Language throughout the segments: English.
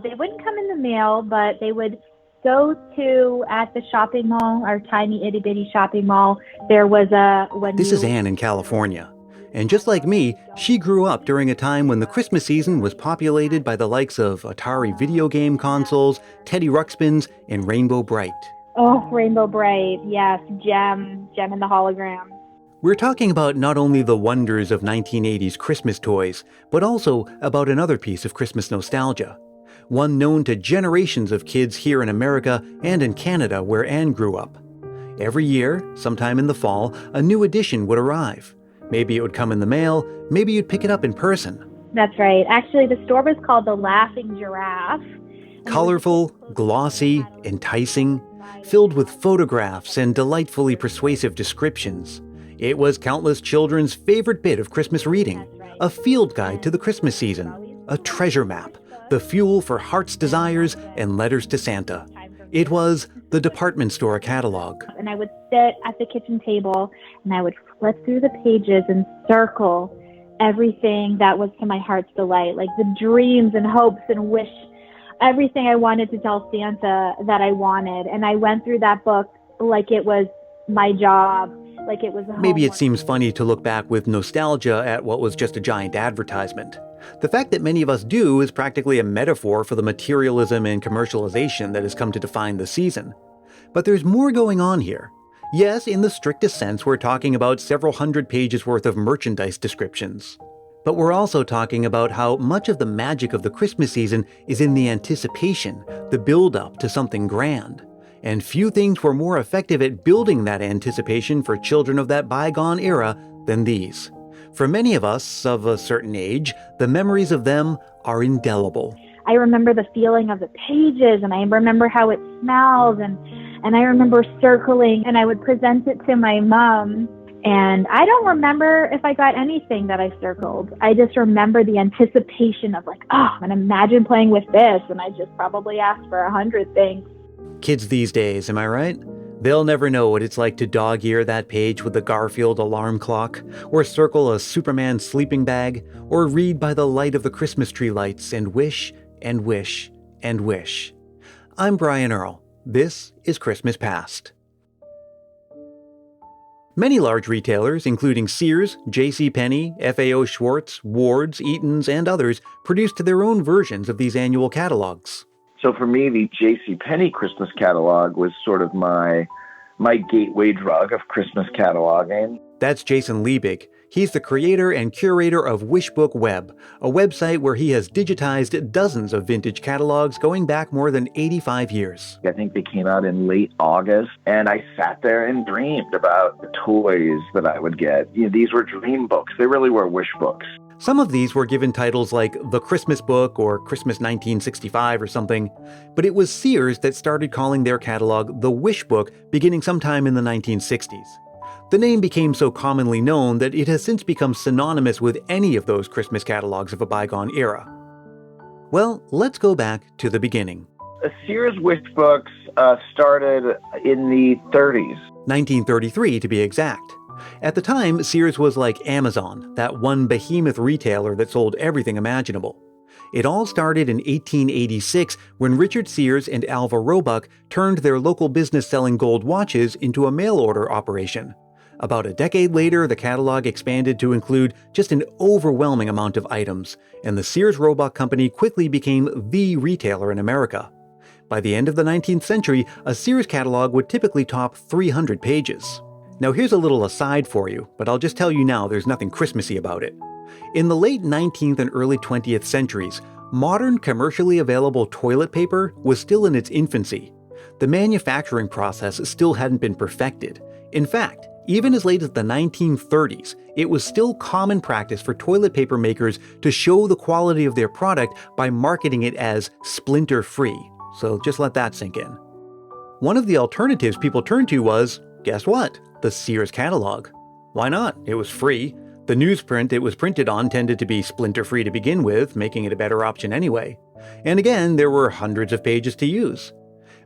They wouldn't come in the mail, but they would go to, at the shopping mall, our tiny itty bitty shopping mall, there was This is Anne in California. And just like me, she grew up during a time when the Christmas season was populated by the likes of Atari video game consoles, Teddy Ruxpins, and Rainbow Bright. Oh, Rainbow Bright, yes, Gem and the Hologram. We're talking about not only the wonders of 1980s Christmas toys, but also about another piece of Christmas nostalgia. One known to generations of kids here in America and in Canada where Anne grew up. Every year, sometime in the fall, a new edition would arrive. Maybe it would come in the mail, maybe you'd pick it up in person. That's right. Actually, the store was called the Laughing Giraffe. Colorful, glossy, enticing, filled with photographs and delightfully persuasive descriptions. It was countless children's favorite bit of Christmas reading, a field guide to the Christmas season, a treasure map, the fuel for heart's desires and letters to Santa. It was the department store catalog. And I would sit at the kitchen table and I would flip through the pages and circle everything that was to my heart's delight, like the dreams and hopes and wish, everything I wanted to tell Santa that I wanted. And I went through that book like it was my job, like it was a Maybe it homework. seems funny to look back with nostalgia at what was just a giant advertisement. The fact that many of us do is practically a metaphor for the materialism and commercialization that has come to define the season. But there's more going on here. Yes, in the strictest sense, we're talking about several hundred pages worth of merchandise descriptions. But we're also talking about how much of the magic of the Christmas season is in the anticipation, the build-up to something grand. And few things were more effective at building that anticipation for children of that bygone era than these. For many of us of a certain age, the memories of them are indelible. I remember the feeling of the pages, and I remember how it smells, and I remember circling, and I would present it to my mom. And I don't remember if I got anything that I circled. I just remember the anticipation of like, oh, and imagine playing with this. And I just probably asked for 100 things. Kids these days, am I right? They'll never know what it's like to dog-ear that page with the Garfield alarm clock, or circle a Superman sleeping bag, or read by the light of the Christmas tree lights and wish and wish and wish. I'm Brian Earl. This is Christmas Past. Many large retailers, including Sears, JCPenney, FAO Schwarz, Ward's, Eaton's, and others, produced their own versions of these annual catalogs. So for me, the JCPenney Christmas catalog was sort of my gateway drug of Christmas cataloging. That's Jason Liebig. He's the creator and curator of Wishbook Web, a website where he has digitized dozens of vintage catalogs going back more than 85 years. I think they came out in late August, and I sat there and dreamed about the toys that I would get. You know, these were dream books. They really were wish books. Some of these were given titles like The Christmas Book or Christmas 1965 or something, but it was Sears that started calling their catalog the Wish Book beginning sometime in the 1960s. The name became so commonly known that it has since become synonymous with any of those Christmas catalogs of a bygone era. Well, let's go back to the beginning. Sears Wish Books started in the 30s. 1933 to be exact. At the time, Sears was like Amazon, that one behemoth retailer that sold everything imaginable. It all started in 1886 when Richard Sears and Alva Roebuck turned their local business selling gold watches into a mail-order operation. About a decade later, the catalog expanded to include just an overwhelming amount of items, and the Sears Roebuck Company quickly became the retailer in America. By the end of the 19th century, a Sears catalog would typically top 300 pages. Now here's a little aside for you, but I'll just tell you now there's nothing Christmassy about it. In the late 19th and early 20th centuries, modern commercially available toilet paper was still in its infancy. The manufacturing process still hadn't been perfected. In fact, even as late as the 1930s, it was still common practice for toilet paper makers to show the quality of their product by marketing it as splinter-free. So just let that sink in. One of the alternatives people turned to was, guess what? The Sears catalog. Why not? It was free. The newsprint it was printed on tended to be splinter-free to begin with, making it a better option anyway. And again, there were hundreds of pages to use.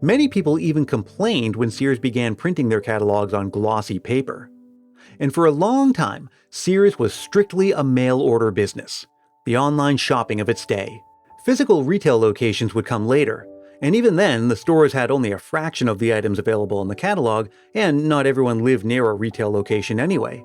Many people even complained when Sears began printing their catalogs on glossy paper. And for a long time, Sears was strictly a mail-order business, the online shopping of its day. Physical retail locations would come later, and even then, the stores had only a fraction of the items available in the catalog, and not everyone lived near a retail location anyway.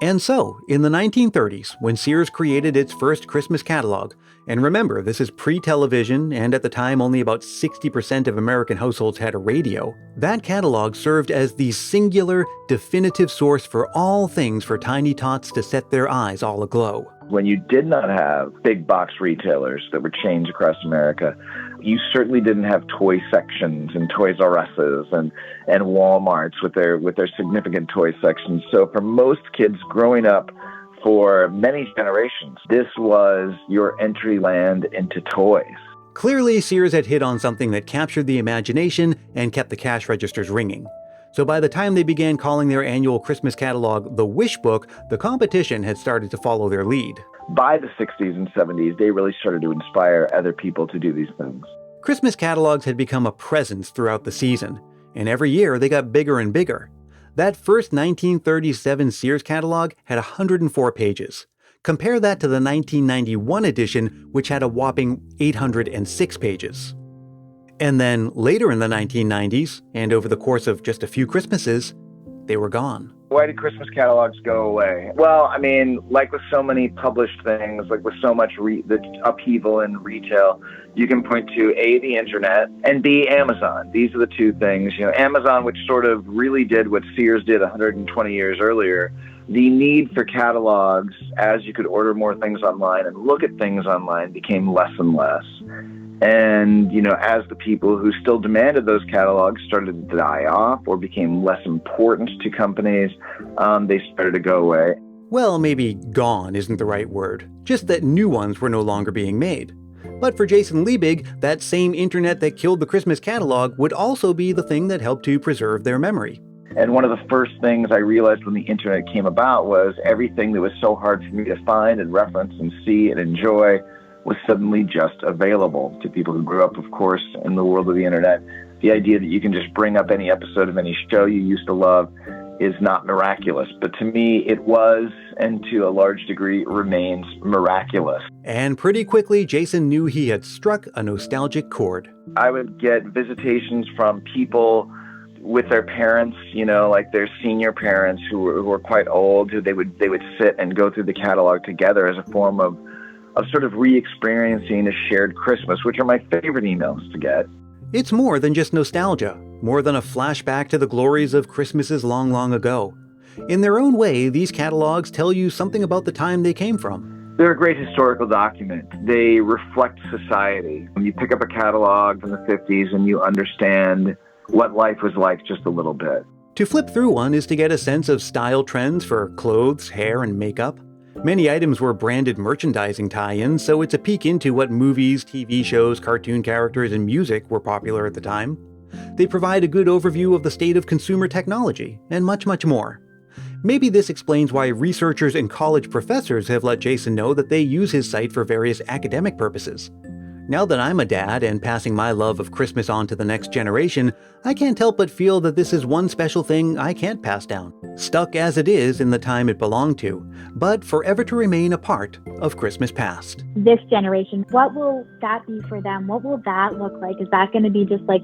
And so, in the 1930s, when Sears created its first Christmas catalog, and remember, this is pre-television, and at the time only about 60% of American households had a radio, that catalog served as the singular, definitive source for all things for tiny tots to set their eyes all aglow. When you did not have big box retailers that were chains across America, you certainly didn't have toy sections and Toys R Us's and Walmarts with their significant toy sections. So for most kids growing up for many generations, this was your entry land into toys. Clearly, Sears had hit on something that captured the imagination and kept the cash registers ringing. So by the time they began calling their annual Christmas catalog the Wishbook, the competition had started to follow their lead. By the 60s and 70s, they really started to inspire other people to do these things. Christmas catalogs had become a presence throughout the season, and every year they got bigger and bigger. That first 1937 Sears catalog had 104 pages. Compare that to the 1991 edition, which had a whopping 806 pages. And then later in the 1990s, and over the course of just a few Christmases, they were gone. Why did Christmas catalogs go away? Well, I mean, like with so many published things, like with so much the upheaval in retail, you can point to A, the internet, and B, Amazon. These are the two things. You know, Amazon, which sort of really did what Sears did 120 years earlier, the need for catalogs as you could order more things online and look at things online became less and less. And, you know, as the people who still demanded those catalogs started to die off or became less important to companies, they started to go away. Well, maybe gone isn't the right word, just that new ones were no longer being made. But for Jason Liebig, that same internet that killed the Christmas catalog would also be the thing that helped to preserve their memory. And one of the first things I realized when the internet came about was everything that was so hard for me to find and reference and see and enjoy was suddenly just available to people who grew up, of course, in the world of the internet. The idea that you can just bring up any episode of any show you used to love is not miraculous. But to me, it was, and to a large degree remains, miraculous. And pretty quickly, Jason knew he had struck a nostalgic chord. I would get visitations from people with their parents, you know, like their senior parents who were quite old, who they would sit and go through the catalog together as a form of sort of re-experiencing a shared Christmas, which are my favorite emails to get. It's more than just nostalgia, more than a flashback to the glories of Christmases long, long ago. In their own way, these catalogs tell you something about the time they came from. They're a great historical document. They reflect society. When you pick up a catalog from the 50s and you understand what life was like just a little bit. To flip through one is to get a sense of style trends for clothes, hair, and makeup. Many items were branded merchandising tie-ins, so it's a peek into what movies, TV shows, cartoon characters, and music were popular at the time. They provide a good overview of the state of consumer technology, and much, much more. Maybe this explains why researchers and college professors have let Jason know that they use his site for various academic purposes. Now that I'm a dad and passing my love of Christmas on to the next generation, I can't help but feel that this is one special thing I can't pass down, stuck as it is in the time it belonged to, but forever to remain a part of Christmas past. This generation, what will that be for them? What will that look like? Is that going to be just like,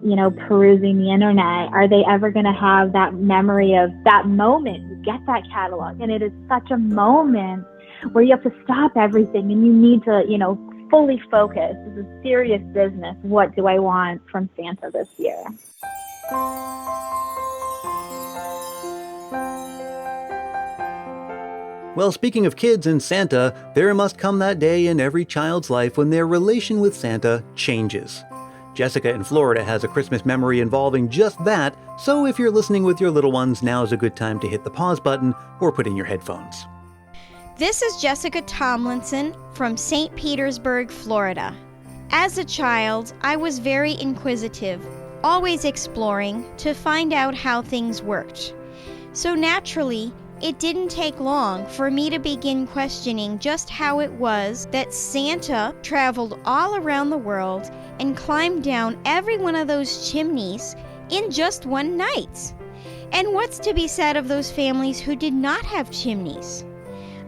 you know, perusing the internet? Are they ever going to have that memory of that moment? You get that catalog, and it is such a moment where you have to stop everything and you need to, you know, fully focused. This is serious business. What do I want from Santa this year? Well, speaking of kids and Santa, there must come that day in every child's life when their relation with Santa changes. Jessica in Florida has a Christmas memory involving just that, so if you're listening with your little ones, now's a good time to hit the pause button or put in your headphones. This is Jessica Tomlinson from St. Petersburg, Florida. As a child, I was very inquisitive, always exploring to find out how things worked. So naturally, it didn't take long for me to begin questioning just how it was that Santa traveled all around the world and climbed down every one of those chimneys in just one night. And what's to be said of those families who did not have chimneys?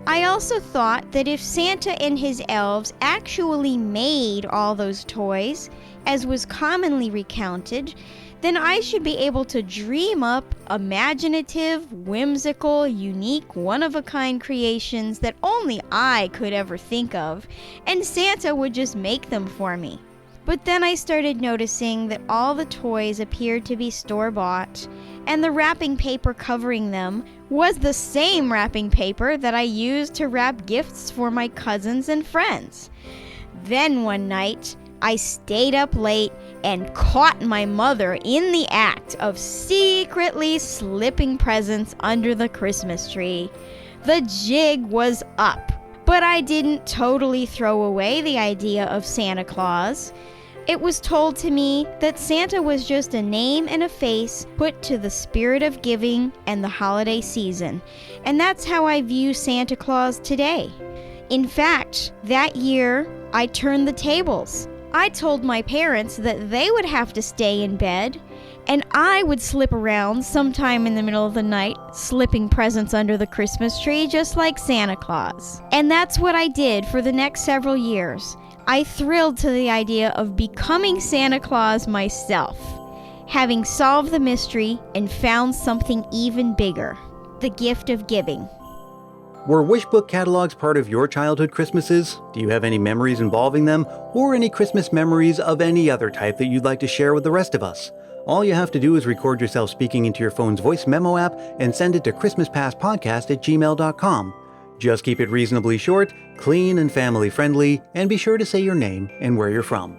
I also thought that if Santa and his elves actually made all those toys, as was commonly recounted, then I should be able to dream up imaginative, whimsical, unique, one-of-a-kind creations that only I could ever think of, and Santa would just make them for me. But then I started noticing that all the toys appeared to be store-bought, and the wrapping paper covering them was the same wrapping paper that I used to wrap gifts for my cousins and friends. Then one night, I stayed up late and caught my mother in the act of secretly slipping presents under the Christmas tree. The jig was up, but I didn't totally throw away the idea of Santa Claus. It was told to me that Santa was just a name and a face put to the spirit of giving and the holiday season, and that's how I view Santa Claus today. In fact, that year, I turned the tables. I told my parents that they would have to stay in bed, and I would slip around sometime in the middle of the night, slipping presents under the Christmas tree just like Santa Claus. And that's what I did for the next several years. I thrilled to the idea of becoming Santa Claus myself, having solved the mystery and found something even bigger, the gift of giving. Were Wishbook catalogs part of your childhood Christmases? Do you have any memories involving them, or any Christmas memories of any other type that you'd like to share with the rest of us? All you have to do is record yourself speaking into your phone's voice memo app and send it to christmaspastpodcast@gmail.com. Just keep it reasonably short, clean and family friendly, and be sure to say your name and where you're from.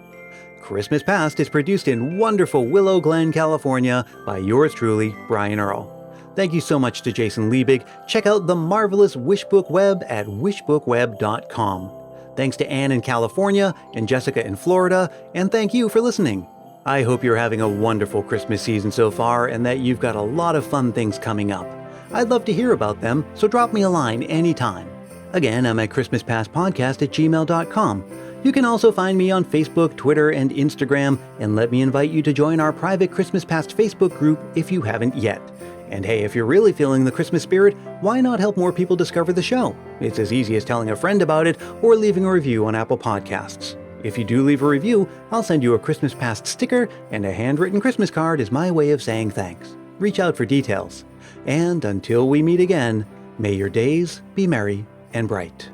Christmas Past is produced in wonderful Willow Glen, California by yours truly, Brian Earl. Thank you so much to Jason Liebig. Check out the marvelous Wishbook web at wishbookweb.com. Thanks to Anne in California and Jessica in Florida, and thank you for listening. I hope you're having a wonderful Christmas season so far and that you've got a lot of fun things coming up. I'd love to hear about them, so drop me a line anytime. Again, I'm at christmaspastpodcast@gmail.com. You can also find me on Facebook, Twitter, and Instagram, and let me invite you to join our private Christmas Past Facebook group if you haven't yet. And hey, if you're really feeling the Christmas spirit, why not help more people discover the show? It's as easy as telling a friend about it or leaving a review on Apple Podcasts. If you do leave a review, I'll send you a Christmas Past sticker, and a handwritten Christmas card is my way of saying thanks. Reach out for details. And until we meet again, may your days be merry and bright.